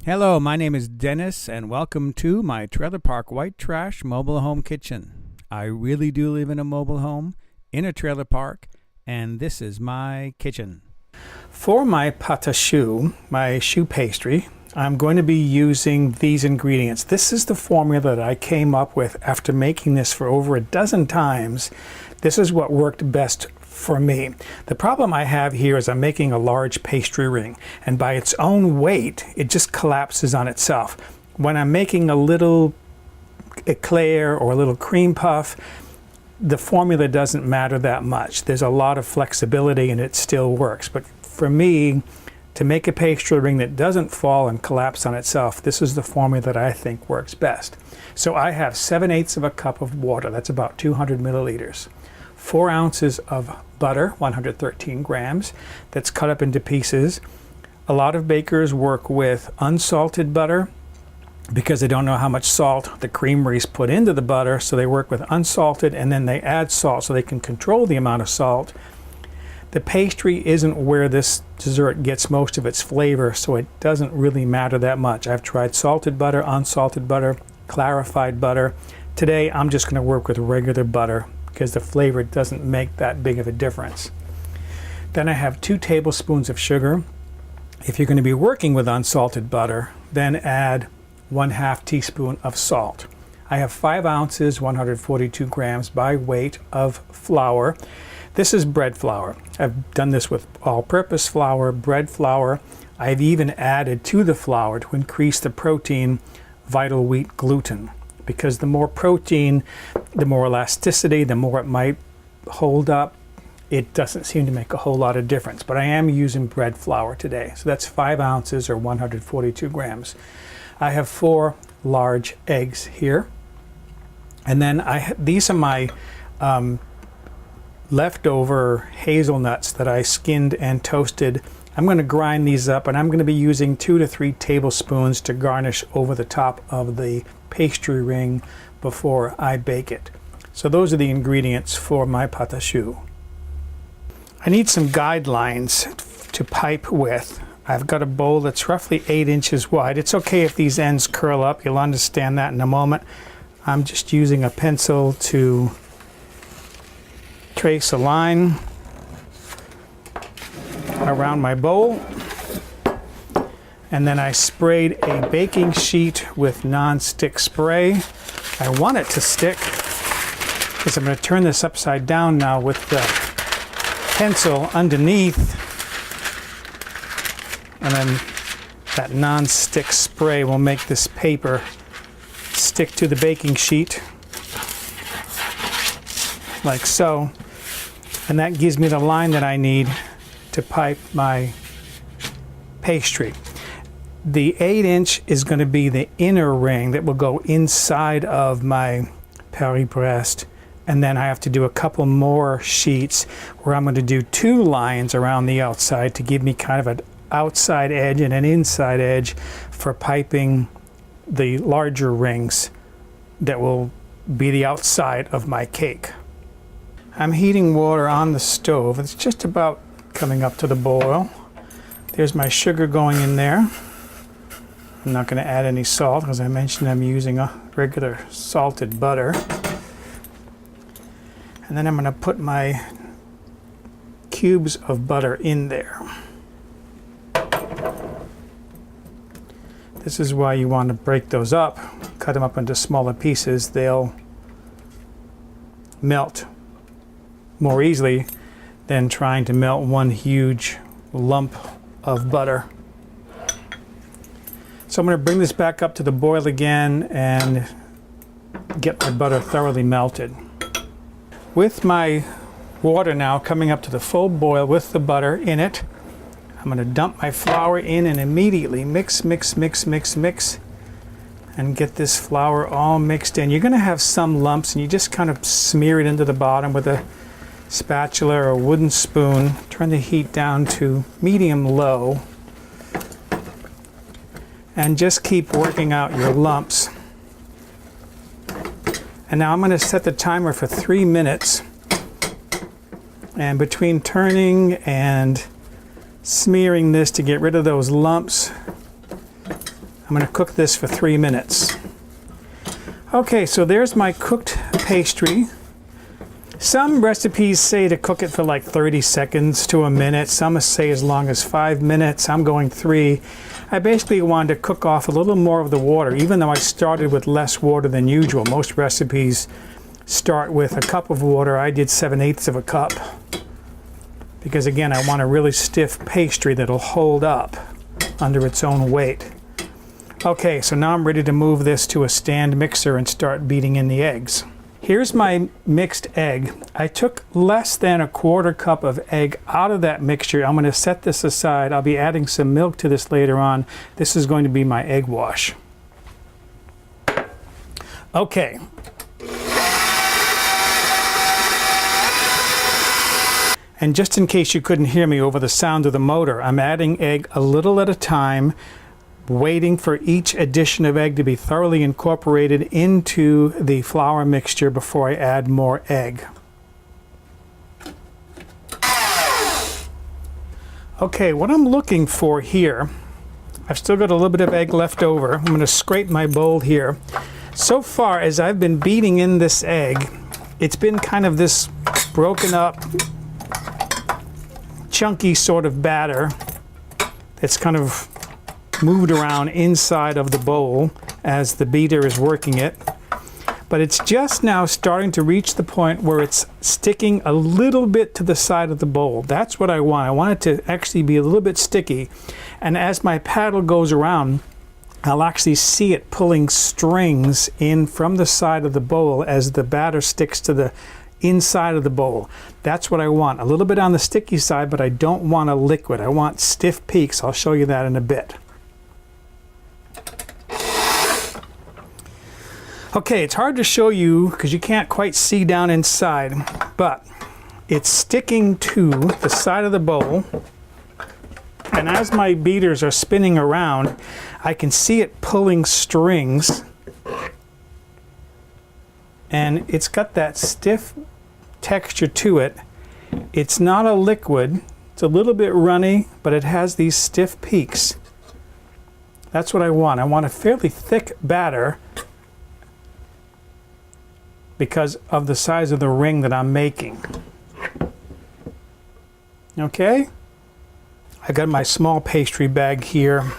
Hello, my name is Dennis, and welcome to my trailer park white trash mobile home kitchen. I really do live in a mobile home, in a trailer park, and this is my kitchen. For my pâte choux, my choux pastry, I'm going to be using these ingredients. This is the formula that I came up with after making this for over a dozen times. This is what worked best for me. The problem I have here is I'm making a large pastry ring, and by its own weight, it just collapses on itself. When I'm making a little eclair or a little cream puff, the formula doesn't matter that much. There's a lot of flexibility and it still works. But for me, to make a pastry ring that doesn't fall and collapse on itself, this is the formula that I think works best. So I have 7/8 of a cup of water, that's about 200 milliliters. 4 ounces of butter, 113 grams, that's cut up into pieces. A lot of bakers work with unsalted butter because they don't know how much salt the creameries put into the butter, so they work with unsalted and then they add salt so they can control the amount of salt. The pastry isn't where this dessert gets most of its flavor, so it doesn't really matter that much. I've tried salted butter, unsalted butter, clarified butter. Today I'm just going to work with regular butter because the flavor doesn't make that big of a difference. Then I have 2 tablespoons of sugar. If you're going to be working with unsalted butter, then add 1/2 teaspoon of salt. I have 5 ounces, 142 grams by weight of flour. This is bread flour. I've done this with all-purpose flour, bread flour. I've even added to the flour to increase the protein vital wheat gluten, because the more protein, the more elasticity, the more it might hold up. It doesn't seem to make a whole lot of difference, but I am using bread flour today. So that's 5 ounces or 142 grams. I have 4 large eggs here. And then these are my leftover hazelnuts that I skinned and toasted. I'm going to grind these up, and I'm going to be using 2 to 3 tablespoons to garnish over the top of the pastry ring before I bake it. So those are the ingredients for my pâte choux. I need some guidelines to pipe with. I've got a bowl that's roughly 8 inches wide. It's okay if these ends curl up. You'll understand that in a moment. I'm just using a pencil to trace a line around my bowl. And then I sprayed a baking sheet with non-stick spray. I want it to stick because I'm going to turn this upside down now with the pencil underneath. And then that non-stick spray will make this paper stick to the baking sheet like so. And that gives me the line that I need to pipe my pastry. The 8-inch is going to be the inner ring that will go inside of my Paris-Brest, and then I have to do a couple more sheets where I'm going to do 2 lines around the outside to give me kind of an outside edge and an inside edge for piping the larger rings that will be the outside of my cake. I'm heating water on the stove. It's just about coming up to the boil. There's my sugar going in there. I'm not going to add any salt, as I mentioned I'm using a regular salted butter. And then I'm going to put my cubes of butter in there. This is why you want to break those up, cut them up into smaller pieces. They'll melt more easily than trying to melt one huge lump of butter. So I'm going to bring this back up to the boil again and get my butter thoroughly melted. With my water now coming up to the full boil with the butter in it, I'm going to dump my flour in and immediately mix, mix, mix, mix, mix, and get this flour all mixed in. You're going to have some lumps, and you just kind of smear it into the bottom with a spatula or a wooden spoon. Turn the heat down to medium-low. And just keep working out your lumps. And now I'm going to set the timer for 3 minutes. And between turning and smearing this to get rid of those lumps, I'm going to cook this for 3 minutes. Okay, so there's my cooked pastry. Some recipes say to cook it for like 30 seconds to a minute. Some say as long as 5 minutes. I'm going 3. I basically wanted to cook off a little more of the water, even though I started with less water than usual. Most recipes start with a cup of water. I did 7/8 of a cup. Because again, I want a really stiff pastry that'll hold up under its own weight. Okay, so now I'm ready to move this to a stand mixer and start beating in the eggs. Here's my mixed egg. I took less than 1/4 cup of egg out of that mixture. I'm going to set this aside. I'll be adding some milk to this later on. This is going to be my egg wash. Okay. And just in case you couldn't hear me over the sound of the motor, I'm adding egg a little at a time, waiting for each addition of egg to be thoroughly incorporated into the flour mixture before I add more egg. Okay, what I'm looking for here, I've still got a little bit of egg left over. I'm going to scrape my bowl here. So far as I've been beating in this egg, it's been kind of this broken up, chunky sort of batter that's kind of moved around inside of the bowl as the beater is working it. But it's just now starting to reach the point where it's sticking a little bit to the side of the bowl. That's what I want. I want it to actually be a little bit sticky. And as my paddle goes around, I'll actually see it pulling strings in from the side of the bowl as the batter sticks to the inside of the bowl. That's what I want. A little bit on the sticky side, but I don't want a liquid. I want stiff peaks. I'll show you that in a bit. Okay, it's hard to show you because you can't quite see down inside, but it's sticking to the side of the bowl. And as my beaters are spinning around, I can see it pulling strings. And it's got that stiff texture to it. It's not a liquid. It's a little bit runny, but it has these stiff peaks. That's what I want. I want a fairly thick batter because of the size of the ring that I'm making. Okay? I got my small pastry bag here,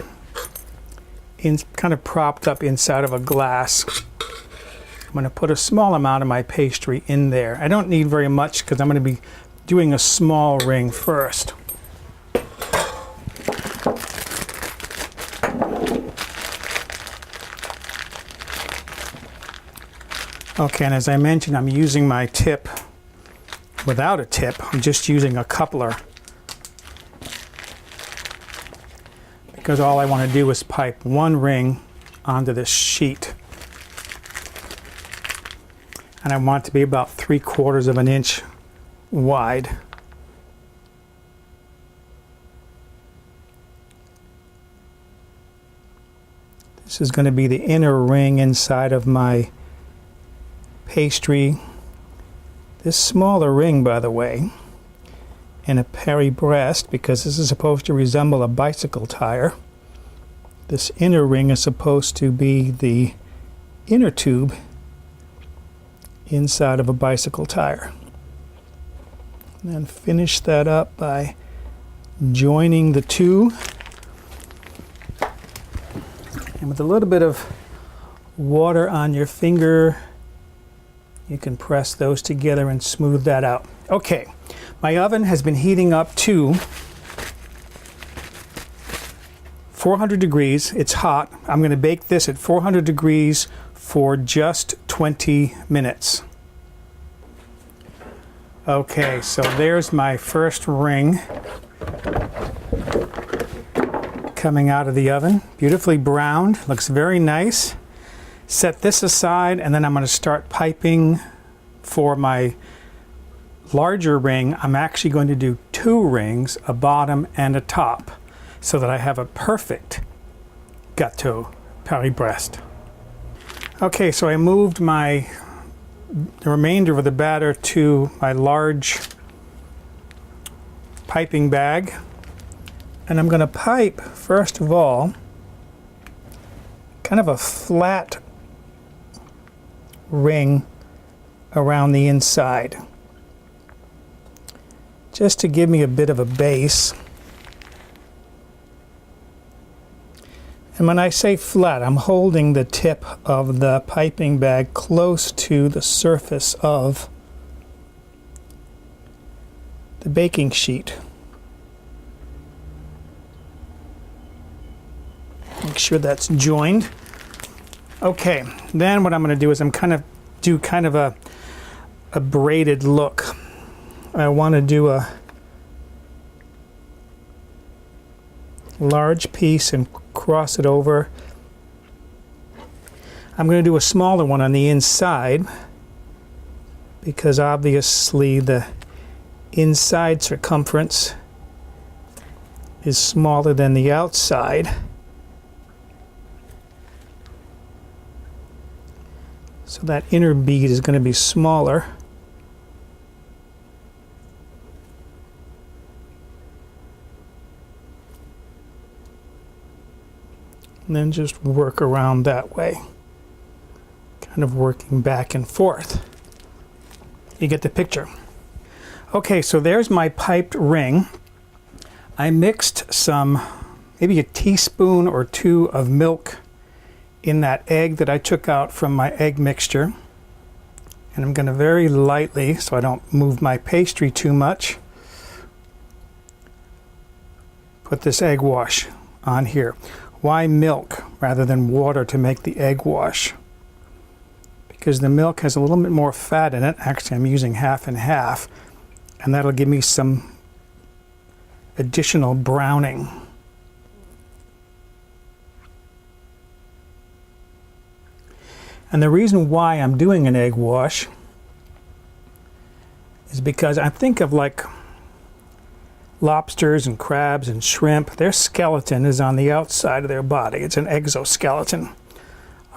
kind of propped up inside of a glass. I'm going to put a small amount of my pastry in there. I don't need very much because I'm going to be doing a small ring first. Okay, and as I mentioned, I'm using my tip without a tip. I'm just using a coupler because all I want to do is pipe one ring onto this sheet. And I want it to be about 3/4 of an inch wide. This is going to be the inner ring inside of my pastry. This smaller ring, by the way, in a Paris-Brest, because this is supposed to resemble a bicycle tire. This inner ring is supposed to be the inner tube inside of a bicycle tire. And then finish that up by joining the two. And with a little bit of water on your finger, you can press those together and smooth that out. Okay, my oven has been heating up to 400 degrees. It's hot. I'm going to bake this at 400 degrees for just 20 minutes. Okay, so there's my first ring coming out of the oven. Beautifully browned, looks very nice. Set this aside, and then I'm going to start piping for my larger ring. I'm actually going to do 2 rings, a bottom and a top, so that I have a perfect Gâteau Paris-Brest. Okay, so I moved the remainder of the batter to my large piping bag, and I'm going to pipe, first of all, kind of a flat ring around the inside, just to give me a bit of a base. And when I say flat, I'm holding the tip of the piping bag close to the surface of the baking sheet. Make sure that's joined. Okay, then what I'm going to do is I'm do kind of a braided look. I want to do a large piece and cross it over. I'm going to do a smaller one on the inside because obviously the inside circumference is smaller than the outside. So that inner bead is going to be smaller. And then just work around that way. Kind of working back and forth. You get the picture. Okay, so there's my piped ring. I mixed maybe a teaspoon or two of milk in that egg that I took out from my egg mixture. And I'm going to very lightly, so I don't move my pastry too much, put this egg wash on here. Why milk rather than water to make the egg wash? Because the milk has a little bit more fat in it. Actually, I'm using half and half, and that'll give me some additional browning. And the reason why I'm doing an egg wash is because I think of like lobsters and crabs and shrimp. Their skeleton is on the outside of their body. It's an exoskeleton.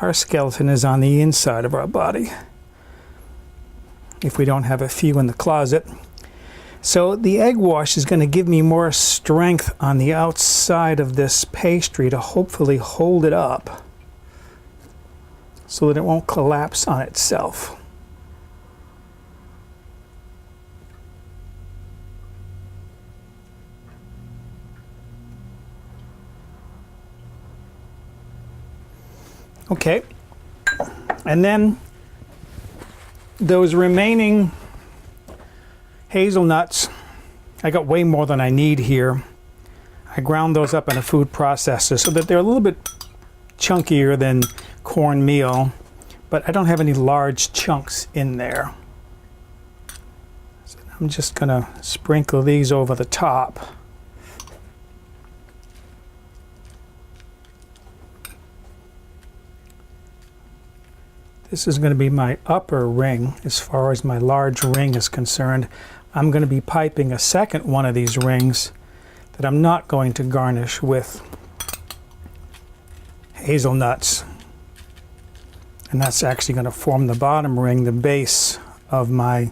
Our skeleton is on the inside of our body, if we don't have a few in the closet. So the egg wash is going to give me more strength on the outside of this pastry to hopefully hold it up so that it won't collapse on itself. Okay, and then those remaining hazelnuts, I got way more than I need here. I ground those up in a food processor so that they're a little bit chunkier than cornmeal, but I don't have any large chunks in there. So I'm just going to sprinkle these over the top. This is going to be my upper ring as far as my large ring is concerned. I'm going to be piping a second one of these rings that I'm not going to garnish with hazelnuts. And that's actually going to form the bottom ring, the base of my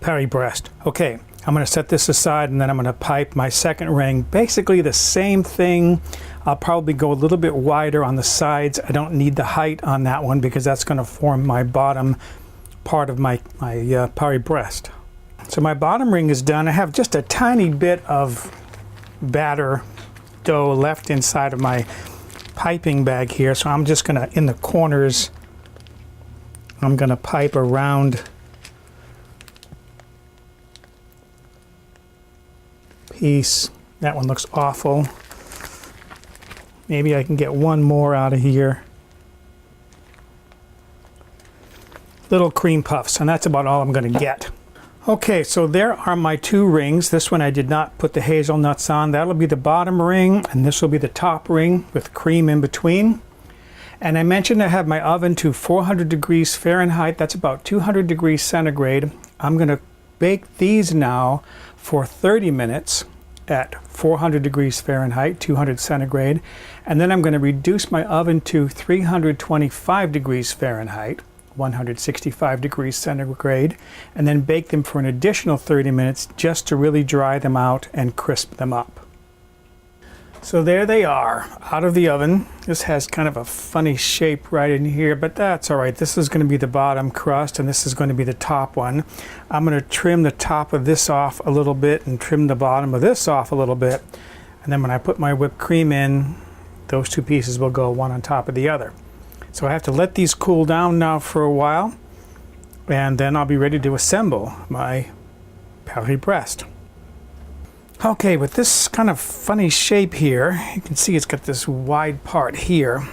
Paris-Brest. Okay, I'm going to set this aside and then I'm going to pipe my second ring. Basically the same thing. I'll probably go a little bit wider on the sides. I don't need the height on that one because that's going to form my bottom part of my Paris-Brest. So my bottom ring is done. I have just a tiny bit of batter dough left inside of my piping bag here. So I'm just going to, in the corners, I'm going to pipe around piece. That one looks awful. Maybe I can get one more out of here. Little cream puffs, and that's about all I'm going to get. Okay, so there are my two rings. This one I did not put the hazelnuts on. That'll be the bottom ring, and this will be the top ring with cream in between. And I mentioned I have my oven to 400 degrees Fahrenheit. That's about 200 degrees centigrade. I'm going to bake these now for 30 minutes at 400 degrees Fahrenheit, 200 centigrade. And then I'm going to reduce my oven to 325 degrees Fahrenheit, 165 degrees centigrade, and then bake them for an additional 30 minutes just to really dry them out and crisp them up. So there they are, out of the oven. This has kind of a funny shape right in here, but that's all right. This is going to be the bottom crust, and this is going to be the top one. I'm going to trim the top of this off a little bit and trim the bottom of this off a little bit. And then when I put my whipped cream in, those two pieces will go one on top of the other. So I have to let these cool down now for a while, and then I'll be ready to assemble my Paris-Brest. Okay, with this kind of funny shape here, you can see it's got this wide part here.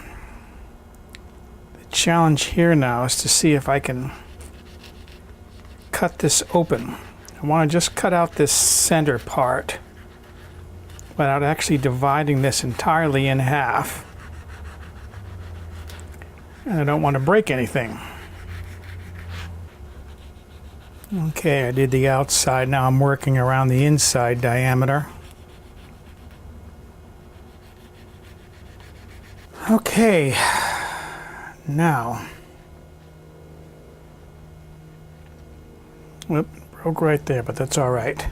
The challenge here now is to see if I can cut this open. I want to just cut out this center part without actually dividing this entirely in half. And I don't want to break anything. Okay, I did the outside. Now I'm working around the inside diameter. Okay, now. Whoop, broke right there, but that's all right.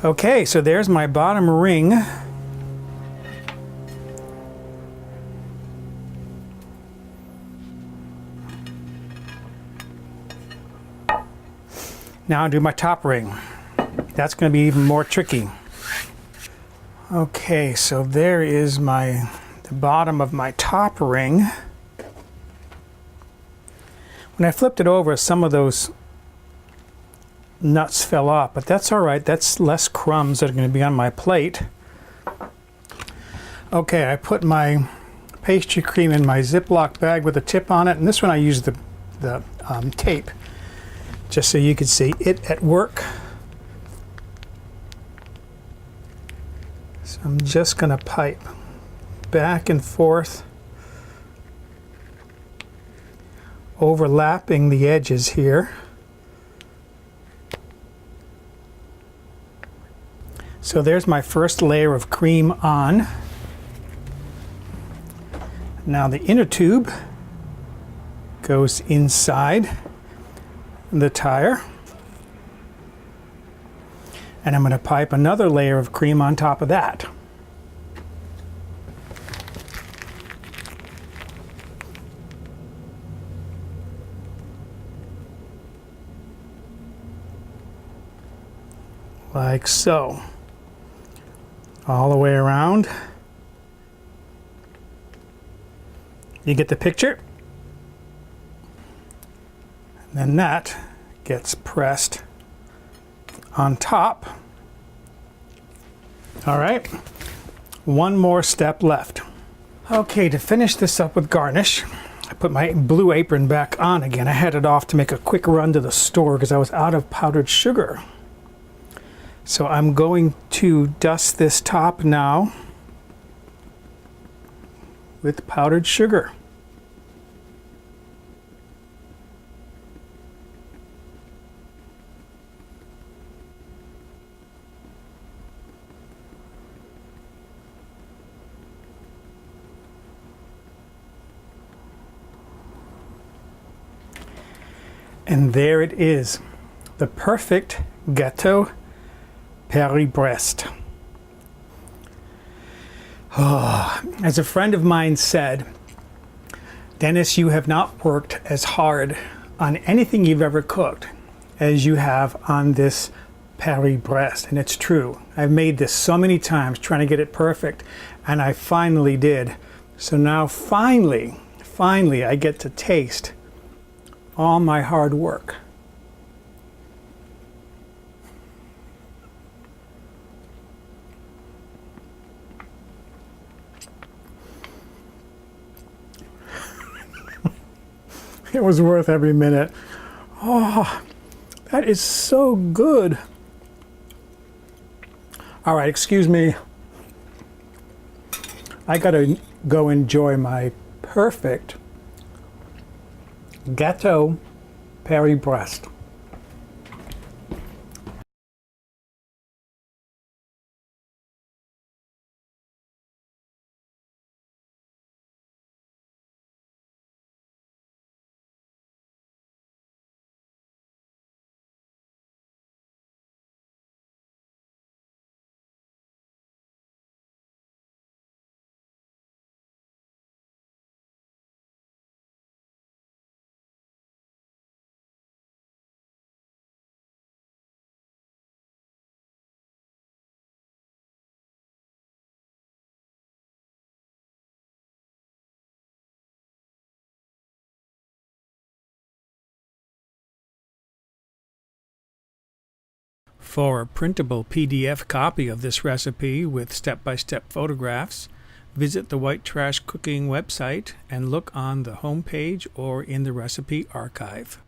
Okay, so there's my bottom ring. Now I'll do my top ring. That's going to be even more tricky. Okay, so there is the bottom of my top ring. When I flipped it over, some of those nuts fell off, but that's all right. That's less crumbs that are going to be on my plate. Okay, I put my pastry cream in my Ziploc bag with a tip on it, and this one I use the tape, just so you can see it at work. So I'm just going to pipe back and forth, overlapping the edges here. So there's my first layer of cream on. Now the inner tube goes inside the tire, and I'm going to pipe another layer of cream on top of that. Like so, all the way around. You get the picture? And then that gets pressed on top. All right, one more step left. Okay, to finish this up with garnish, I put my blue apron back on again. I had it off to make a quick run to the store because I was out of powdered sugar. So I'm going to dust this top now with powdered sugar. And there it is, the perfect Gâteau Paris-Brest. Oh, as a friend of mine said, Dennis, you have not worked as hard on anything you've ever cooked as you have on this Paris-Brest. And it's true. I've made this so many times trying to get it perfect, and I finally did. So now finally I get to taste all my hard work. It was worth every minute. Oh, that is so good. All right, excuse me. I gotta go enjoy my perfect Gâteau Paris-Brest. For a printable PDF copy of this recipe with step-by-step photographs, visit the White Trash Cooking website and look on the home page or in the recipe archive.